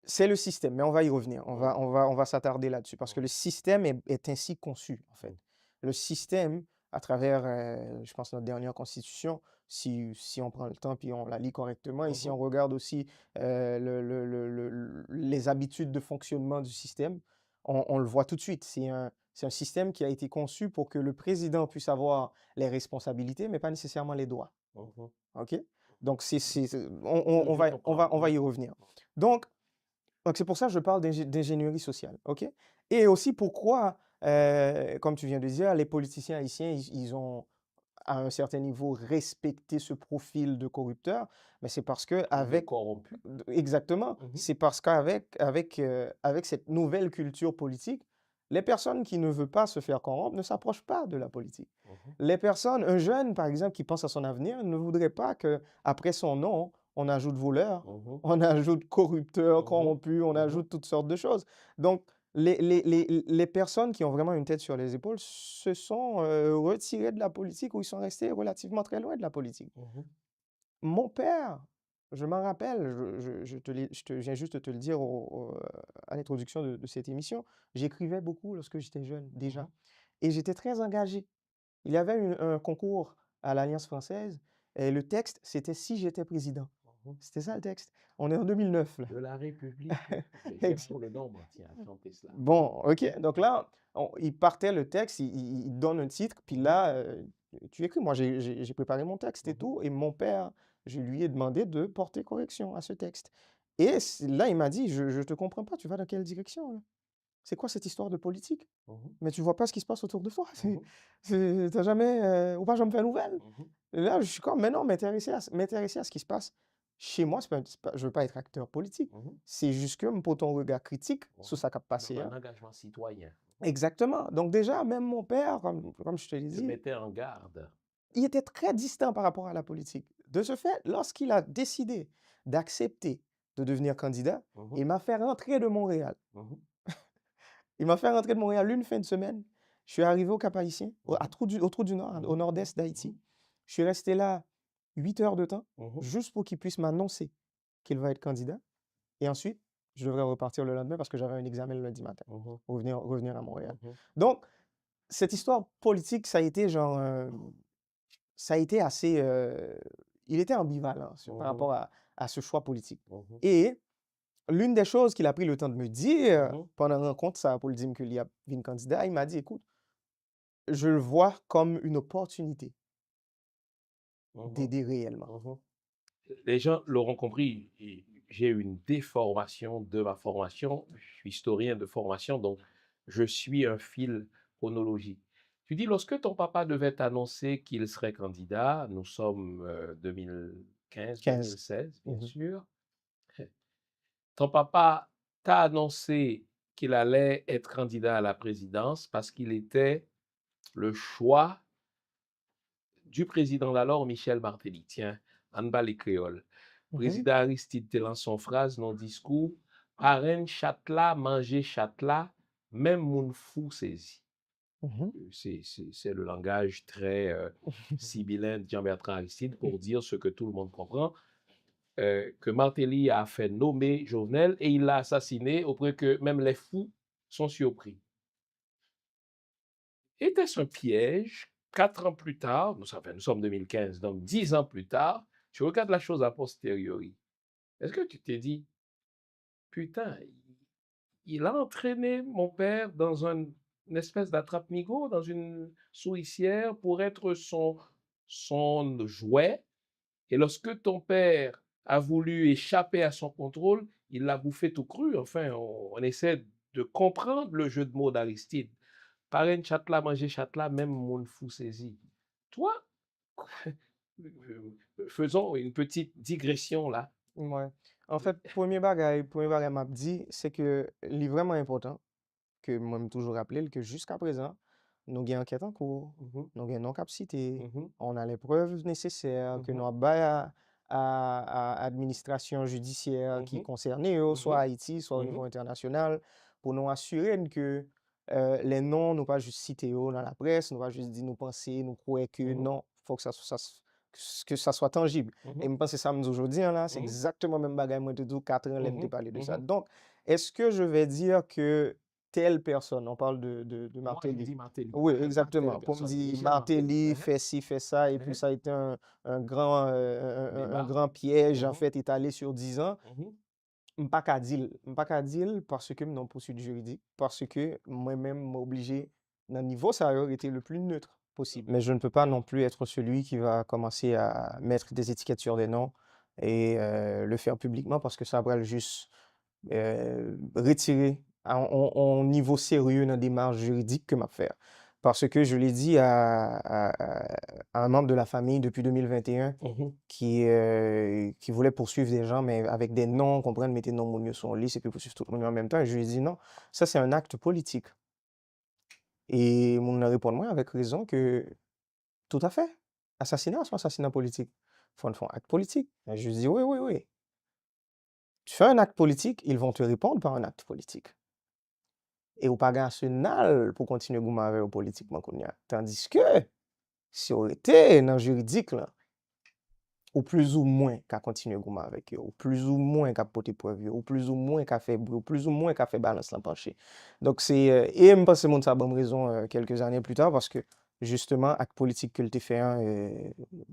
C'est le système, mais on va y revenir. Mhm. On va s'attarder là-dessus parce que le système est ainsi conçu, en fait. Le système, à travers, je pense, notre dernière constitution, si on prend le temps puis on la lit correctement, et si Mhm. on regarde aussi les habitudes de fonctionnement du système, on le voit tout de suite. C'est un système qui a été conçu pour que le président puisse avoir les responsabilités, mais pas nécessairement les droits. Mhm. OK? Donc, Je comprends. on va y revenir. Donc, c'est pour ça que je parle d'ingénierie sociale, OK? Et aussi pourquoi, comme tu viens de dire, les politiciens haïtiens, ils ont, à un certain niveau, respecté ce profil de corrupteur, mais c'est parce Ou de qu'avec corrompu. exactement, Mhm. c'est parce avec cette nouvelle culture politique, les personnes qui ne veulent pas se faire corrompre ne s'approchent pas de la politique. Mhm. Les personnes, un jeune, par exemple, qui pense à son avenir, ne voudrait pas qu'après son nom, on ajoute voleur, Mhm. on ajoute corrupteur, Mhm. corrompu, on Mhm. ajoute toutes sortes de choses. Donc, les personnes qui ont vraiment une tête sur les épaules se sont retirées de la politique ou ils sont restés relativement très loin de la politique. Mhm. Mon père, je m'en rappelle, je viens juste de te le dire à l'introduction de cette émission, j'écrivais beaucoup lorsque j'étais jeune déjà Mhm. et j'étais très engagé. Il y avait un concours à l'Alliance française et le texte, c'était «Si j'étais président». Mhm. C'était ça le texte. On est en 2009 là. De la République. J'ai Ex pour le nom, tiens, chanter cela. Bon, OK, donc là, il partait le texte, il donne un titre, puis Mhm. là, tu écris. Moi, j'ai préparé mon texte et Mhm. tout, et mon père, je lui ai demandé de porter correction à ce texte. Et là, il m'a dit: «Je te comprends pas, tu vas dans quelle direction là? C'est quoi cette histoire de politique? Mhm. Mais tu vois pas ce qui se passe autour de toi? Mhm. Tu jamais, ou pas jamais fait nouvelle?» Mhm. Et là, je suis comme: «Mais non, m'intéresser à ce qui se passe chez moi, c'est pas je veux pas être acteur politique. Mhm. C'est juste que me porter un regard critique sur Mhm. ça qui a passé, Donc, un hein». engagement citoyen. Exactement. Donc déjà, même mon père, comme je te l'ai Te dit, mettait en garde. il était très distant par rapport à la politique. De ce fait, lorsqu'il a décidé d'accepter de devenir candidat, Mhm. il m'a fait rentrer de Montréal. Mhm. Il m'a fait rentrer de Montréal une fin de semaine. Je suis arrivé au Cap-Haïtien, Mhm. au Trou-du-Nord, au Mhm. nord-est Mhm. d'Haïti. Je suis resté là 8 heures de temps, Mhm. juste pour qu'il puisse m'annoncer qu'il va être candidat. Et ensuite, Je devrais repartir le lendemain parce que j'avais un examen le lundi matin. Mhm, Revenir à Montréal. mhm, Donc, cette histoire politique, ça a été genre, ça a été assez, il était ambivalent par mhm, rapport à ce choix politique. mhm, Et l'une des choses qu'il a pris le temps de me dire mhm, pendant la rencontre, ça, pour le dire qu'il y a une candidat, il m'a dit, écoute, je le vois comme une opportunité mhm, d'aider réellement. mhm. Les gens l'auront compris, j'ai une déformation de ma formation. Je suis historien de formation, donc je suis un fil chronologique. Tu dis, lorsque ton papa devait t'annoncer qu'il serait candidat, nous sommes 15. 2015-2016, bien Mhm. sûr, ton papa t'a annoncé qu'il allait être candidat à la présidence parce qu'il était le choix du président d'alors, Michel Martelly. Tiens, en bas les créoles. Mhm. Président Aristide te lance son phrase, non discours, arène châtela, manger châtela, même moun fou saisi. Mhm. C'est le langage très sibyllin de Jean-Bertrand Aristide pour dire ce que tout le monde comprend, que Martelly a fait nommer Jovenel et il l'a assassiné au point que même les fous sont surpris. Était-ce un piège? 4 ans plus tard, nous sommes 2015, donc 10 ans plus tard, tu regardes la chose a posteriori. Est-ce que tu t'es dit, putain, il a entraîné mon père dans une espèce d'attrape-nigo, dans une souricière pour être son jouet, et lorsque ton père a voulu échapper à son contrôle, il l'a bouffé tout cru. Enfin, on essaie de comprendre le jeu de mots d'Aristide. Parrain châtela, manger châtela, même mon fou saisi. Toi, faisons une petite digression là. Ouais. En fait, premier bagay m'a dit, c'est que il est vraiment important que moi me toujours rappeler que jusqu'à présent, nous avons enquête en cours, Mhm, nous avons non capacité, mhm, on a les preuves nécessaires que nous mhm, avons à administration judiciaire qui mhm, concernée, soit mhm, Haïti, soit au niveau mhm, international, pour nous assurer que les noms, nous pas juste cités dans la presse, nous pas juste dire nous penser, nous croire que mhm, non, faut que que ça soit tangible. Et mhm, je pense que ça me dit aujourd'hui, hein, là, c'est mhm, exactement le même bagage, moi, de 4 ans, là, me mhm, parlé de ça. mhm. Donc, est-ce que je vais dire que telle personne, on parle de Moi, je Martelly. dis Martelly. Oui, Pas telle exactement. Pour me personne. dire Michel Martelly. Martelly fait ci, fait ça, et puis Mhm. ça a été un Débat. grand piège, en Mhm, fait, étalé sur 10 ans. mhm, M'pas qu'à dire parce que non poursuite juridique, parce que moi-même m'obligé, dans le niveau, ça aurait été le plus neutre possible. Mais je ne peux pas non plus être celui qui va commencer à mettre des étiquettes sur des noms et le faire publiquement parce que ça va juste retirer en niveau sérieux dans la démarche juridique que m'a faire. Parce que je l'ai dit à un membre de la famille depuis 2021 mhm, qui voulait poursuivre des gens, mais avec des noms, comprendre, mettez non mon sur son liste et puis poursuivre tout le monde en même temps. Et je lui ai dit non, ça c'est un acte politique. Et mon a répondu moi avec raison que tout à fait, assassinat, c'est un assassinat politique. Faut un acte politique. Et je lui ai dit oui, oui, oui. Tu fais un acte politique, ils vont te répondre par un acte politique. Et ou pas national pour continuer à avec politiquement qu'on y a. Tandis que, si on était dans le juridique, là, ou plus ou moins qu'à continuer avec eux, ou plus ou moins qu'à porter preuve, ou plus ou moins qu'à faire bruit, ou plus ou moins qu'à faire balance l'empanché. Donc c'est, et je pense que c'est ça bonne raison quelques années plus tard, parce que justement, acte politique que le fait un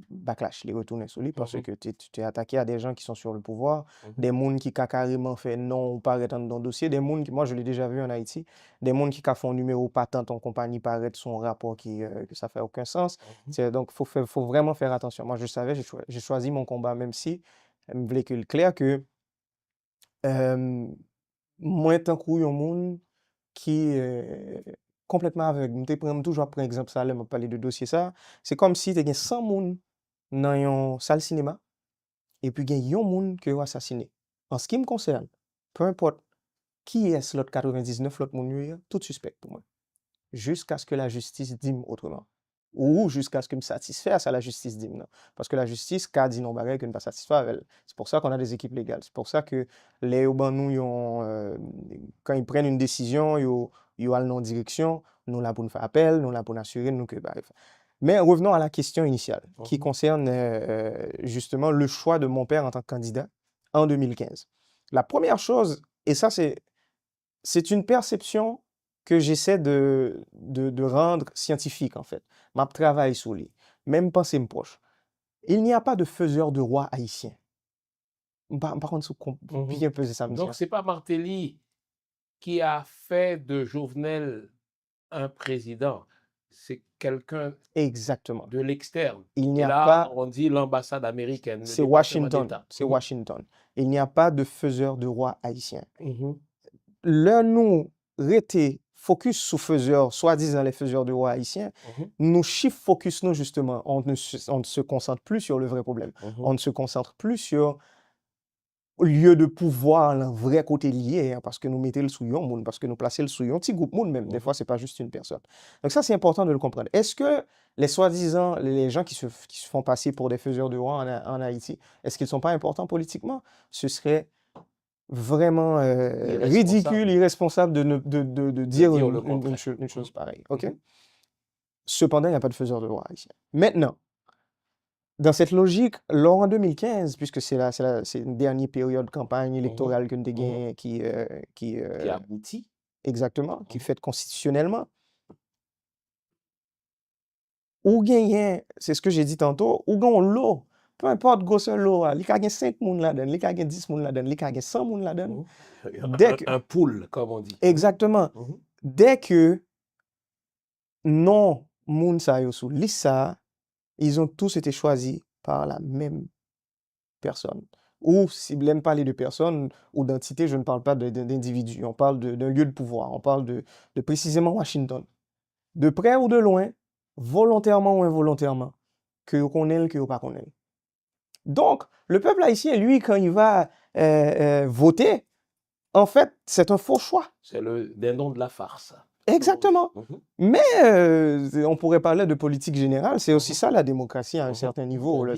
backlash, les retourner sur lui, parce mhm, que tu t'es attaqué à des gens qui sont sur le pouvoir, mhm, des gens qui ont carrément fait non ou paraître dans le dossier, des gens qui, moi je l'ai déjà vu en Haïti, des gens qui ont fait un numéro patent en compagnie paraître son rapport qui, que ça fait aucun sens. mhm, Donc, faut vraiment faire attention. Moi, je savais, j'ai choisi mon combat, même si je voulais que le clair que euh, moi, tant que un monde qui est complètement aveugle, je prends toujours par exemple ça, là, je parler de dossier ça, c'est comme si tu as 100 personnes dans une salle cinéma et puis il y a un monde qui est assassiné. En ce qui me concerne, peu importe qui est l'autre 99, l'autre monde, tout suspect pour moi. Jusqu'à ce que la justice dise autrement. Ou jusqu'à ce que me satisfasse à la justice dise non. Parce que la justice, qu'a dit non, bagay, que ne pas satisfaire avec elle. C'est pour ça qu'on a des équipes légales. C'est pour ça que les urbains, nous, quand ils prennent une décision, ils ont non direction, nous là pour nous faire appel, nous là pour nous assurer, nous que, bref. Mais revenons à la question initiale, qui mhm, concerne justement le choix de mon père en tant que candidat en 2015. La première chose Et ça, c'est une perception que j'essaie de rendre scientifique, en fait. Ma travail sur lui. Même pensée me proche. Il n'y a pas de faiseur de roi haïtien. Par contre, Mhm. bien peser ça, Donc, monsieur. c'est pas Martelly qui a fait de Jovenel un président. C'est quelqu'un Exactement. de l'externe. Il n'y Et a là, pas, on dit l'ambassade américaine, le c'est département Washington, d'État. c'est Washington. Il n'y a pas de faiseur de roi haïtien. Mhm. Là, nous, rester focus sur faiseur, soi-disant les faiseurs de roi haïtiens, Mhm. nous shift focus, nous, justement, on ne se concentre plus sur le vrai problème. Mhm. On ne se concentre plus sur lieu de pouvoir, le vrai côté lié, hein, parce que nous mettons le souillon moun, parce que nous plaçons le souillon, petit groupe moun même, des fois, c'est pas juste une personne. Donc ça, c'est important de le comprendre. Est-ce que les soi-disant, les gens qui se font passer pour des faiseurs de roi en Haïti, est-ce qu'ils ne sont pas importants politiquement? Ce serait vraiment ridicule, irresponsable de dire dire le une contraire. chose pareille. OK? Cependant, il n'y a pas de faiseur de roi haïtien. Maintenant, dans cette logique, lors en 2015, puisque c'est une dernière période de campagne électorale que nous avons gagnée qui aboutit. Exactement, qui fait constitutionnellement. Ou gagner, c'est ce que j'ai dit tantôt, ou gagner l'eau. Peu importe grosseur l'eau, il y a 5 moun là-dedans, il y a 10 moun là-dedans, il y a 100 moun là-dedans. Un pool, comme on dit. Exactement. Dès que non moun sa yo sous lissa, ils ont tous été choisis par la même personne. Ou si je n'aime parler de personne ou d'entité, je ne parle pas d'individu. On parle d'un lieu de pouvoir. On parle de précisément Washington. De près ou de loin, volontairement ou involontairement, que vous connaissez, que vous ne pas connaissez. Donc, le peuple haïtien, lui, quand il va voter, en fait, c'est un faux choix. C'est le dindon de la farce. Exactement. Mais on pourrait parler de politique générale, c'est aussi ça la démocratie à un certain niveau. Là,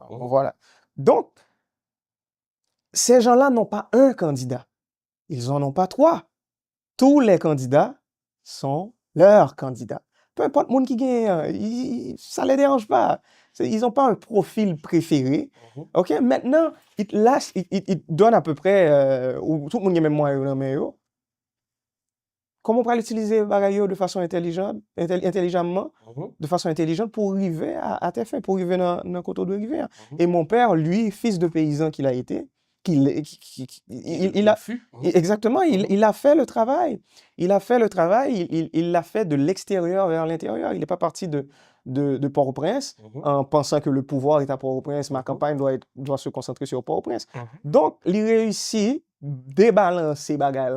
voilà. Donc, ces gens-là n'ont pas un candidat. Ils n'en ont pas 3. Tous les candidats sont leurs candidats. Peu importe le monde qui gagne, ça ne les dérange pas. Ils n'ont pas un profil préféré. OK? Maintenant, ils donnent à peu près, ou tout le monde a même moyen. Comment on peut l'utiliser de façon intelligemment, de façon intelligente pour arriver à tes fins, pour arriver dans le côté de rivière. Et mon père, lui, fils de paysan qu'il a été, exactement, il a fait le travail. Il a fait le travail, il l'a fait de l'extérieur vers l'intérieur. Il n'est pas parti de Port-au-Prince en pensant que le pouvoir est à Port-au-Prince, ma campagne doit se concentrer sur Port-au-Prince. Donc, il réussit débalancer bagaille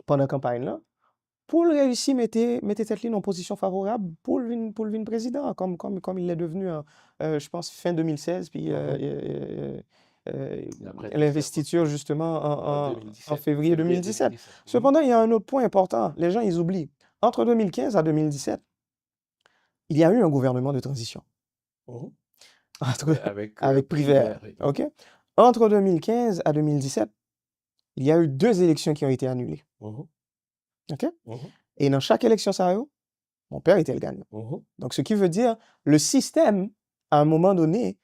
pendant la campagne là pour réussir mettre tête en position favorable pour le président comme il l'est devenu je pense fin 2016 puis l'investiture justement en février 2017. Cependant, il y a un autre point important, les gens ils oublient. Entre 2015 à 2017, il y a eu un gouvernement de transition. Avec Privert. OK? Entre 2015 à 2017, il y a eu 2 élections qui ont été annulées. OK? Et dans chaque élection, mon père était le gagnant. Donc, ce qui veut dire, le système, à un moment donné,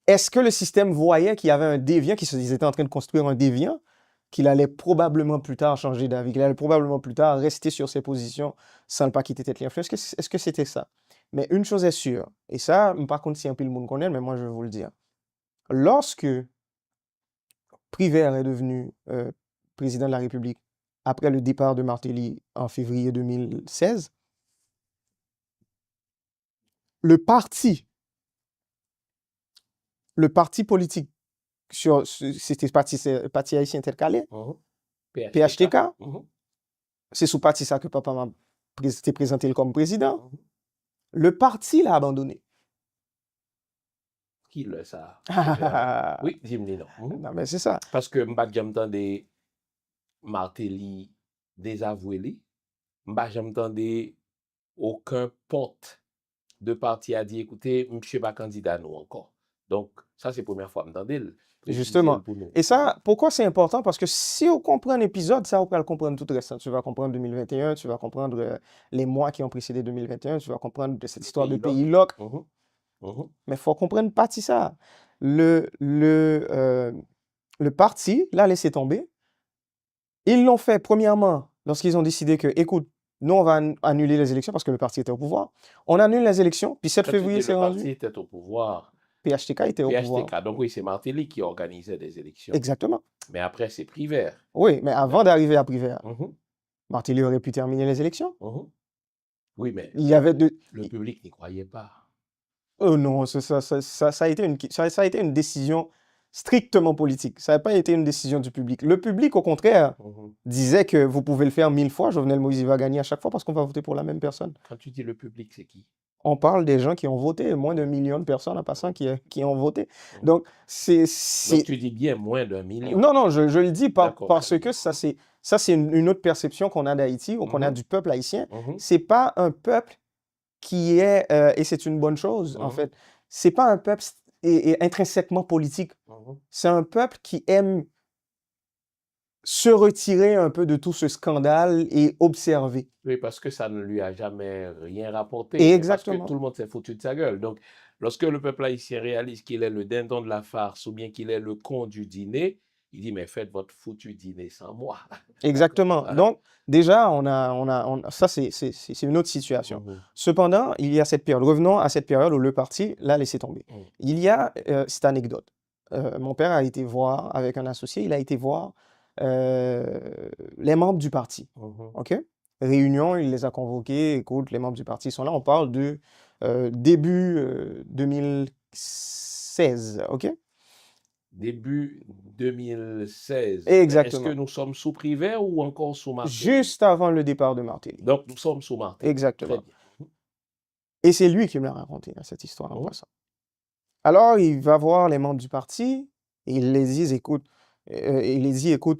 est-ce que le système voyait qu'il y avait un déviant, qu'ils étaient en train de construire un déviant, qu'il allait probablement plus tard changer d'avis, qu'il allait probablement plus tard rester sur ses positions sans ne pas quitter tête l'influence? Est-ce que c'était ça? Mais une chose est sûre, et ça, par contre, si un peu le monde connaît, mais moi, je vais vous le dire. Lorsque Privert est devenu président de la République après le départ de Martelly en février 2016, le parti politique, c'était parti haïtien tel calais, PHTK, c'est sous parti ça que papa m'a présenté comme président. Le parti l'a abandonné. Qui le ça? Oui, dis-moi non. Non, mais c'est ça. Parce que m'pas j'entendais Martelly désavoué, m'pas j'entendais aucun porte de parti a dit écoutez, monsieur pas candidat nous encore. Donc ça c'est la première fois m'entendais. Justement. Et ça, pourquoi c'est important? Parce que si on comprend l'épisode, ça, on peut le comprendre tout le reste. Tu vas comprendre 2021, tu vas comprendre les mois qui ont précédé 2021, tu vas comprendre de cette histoire de pays loc. Mais il faut comprendre partie ça. le parti l'a laissé tomber. Ils l'ont fait, premièrement, lorsqu'ils ont décidé que, écoute, nous, on va annuler les élections parce que le parti était au pouvoir. On annule les élections, puis 7 Quand tu février, dis c'est le rendu. parti était au pouvoir, PHTK était au pouvoir. PHTK, donc oui, c'est Martelly qui organisait des élections. Exactement. Mais après, c'est Privert. Oui, mais avant d'arriver à Privert, Mhm, Martelly aurait pu terminer les élections. mhm. Oui, mais Il y avait de... le public n'y croyait pas. Oh non, ça a été ça a été une décision strictement politique. Ça n'a pas été une décision du public. Le public, au contraire, Mhm. disait que vous pouvez le faire 1000 fois. Jovenel Moïse il va gagner à chaque fois parce qu'on va voter pour la même personne. Quand tu dis le public, c'est qui? On parle des gens qui ont voté, moins d'1 million de personnes en passant qui ont voté. Mhm. Donc, Donc tu dis bien moins d'1 million. Non, non, je le dis D'accord, parce très que bien. ça, c'est une autre perception qu'on a d'Haïti ou qu'on a Mhm, du peuple haïtien. mhm, C'est pas un peuple qui est, et c'est une bonne chose, en mhm, fait, c'est pas un peuple et intrinsèquement politique. mhm. C'est un peuple qui aime se retirer un peu de tout ce scandale et observer. Oui, parce que ça ne lui a jamais rien rapporté. Et Mais parce que tout exactement. le monde s'est foutu de sa gueule. Donc, lorsque le peuple haïtien réalise qu'il est le dindon de la farce ou bien qu'il est le con du dîner, il dit, mais faites votre foutu dîner sans moi. D'accord. Exactement. Voilà. Donc, déjà, ça, c'est une autre situation. Mhm, Cependant, il y a cette période. Revenons à cette période où le parti l'a laissé tomber. mhm, Il y a cette anecdote. Mon père a été voir avec un associé, il a été voir euh, les membres du parti. mhm. OK? Réunion, il les a convoqués. Écoute, les membres du parti sont là. On parle de début 2016. OK? Début 2016. Mais est-ce que Exactement. nous sommes sous Privert ou encore sous Martelly? Juste avant le départ de Martelly. Donc, nous sommes sous Martelly. Très Exactement. bien. Et c'est lui qui me l'a raconté, cette histoire en Mhm. passant. Alors, il va voir les membres du parti et il les dit, écoute,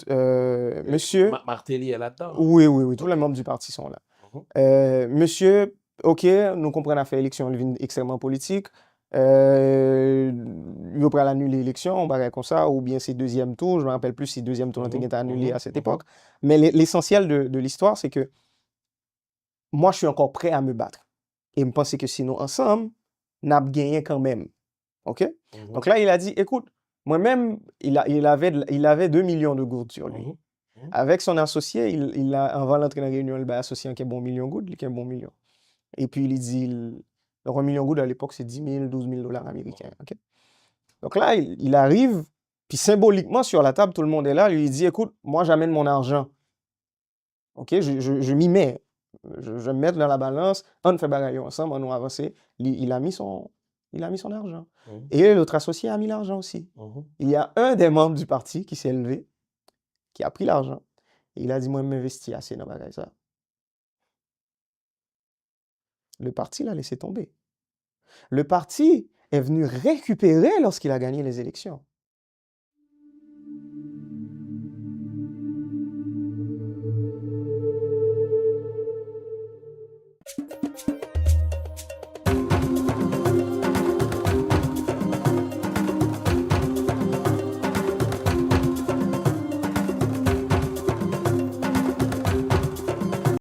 monsieur, Martelly est là-dedans. oui, tous les Ok. membres du parti sont là. Mhm, Monsieur, ok, nous comprenons faire élection extrêmement politique. Il va annuler l'élection, on va comme ça, ou bien c'est deuxième tour, je me rappelle plus si deuxième tour a été annulé à cette époque. Mais l'essentiel de l'histoire, c'est que moi, je suis encore prêt à me battre. Et me penser que sinon, ensemble, n'a gagné quand même. OK? mhm, Donc là, il a dit, écoute, moi-même, il avait 2 millions de gouttes sur lui. mhm, mhm. Avec son associé, il a, avant l'entrée dans la réunion, il a associé un bon million de gouttes, qui est un bon million. Et puis, il dit, le 1 million de gouttes à l'époque, c'est 10 000, 12 000 dollars américains. OK? Donc là, il arrive, puis symboliquement, sur la table, tout le monde est là, lui dit, écoute, moi, j'amène mon argent. OK? Je m'y mets. Je vais me mettre dans la balance, on fait bagaille ensemble, on va avancer. Il a mis son argent. Mhm, Et l'autre associé a mis l'argent aussi. mhm. Il y a un des membres du parti qui s'est levé, qui a pris l'argent. Et il a dit, moi, je m'investis assez dans bagaille ça. Le parti l'a laissé tomber. Le parti est venu récupérer lorsqu'il a gagné les élections.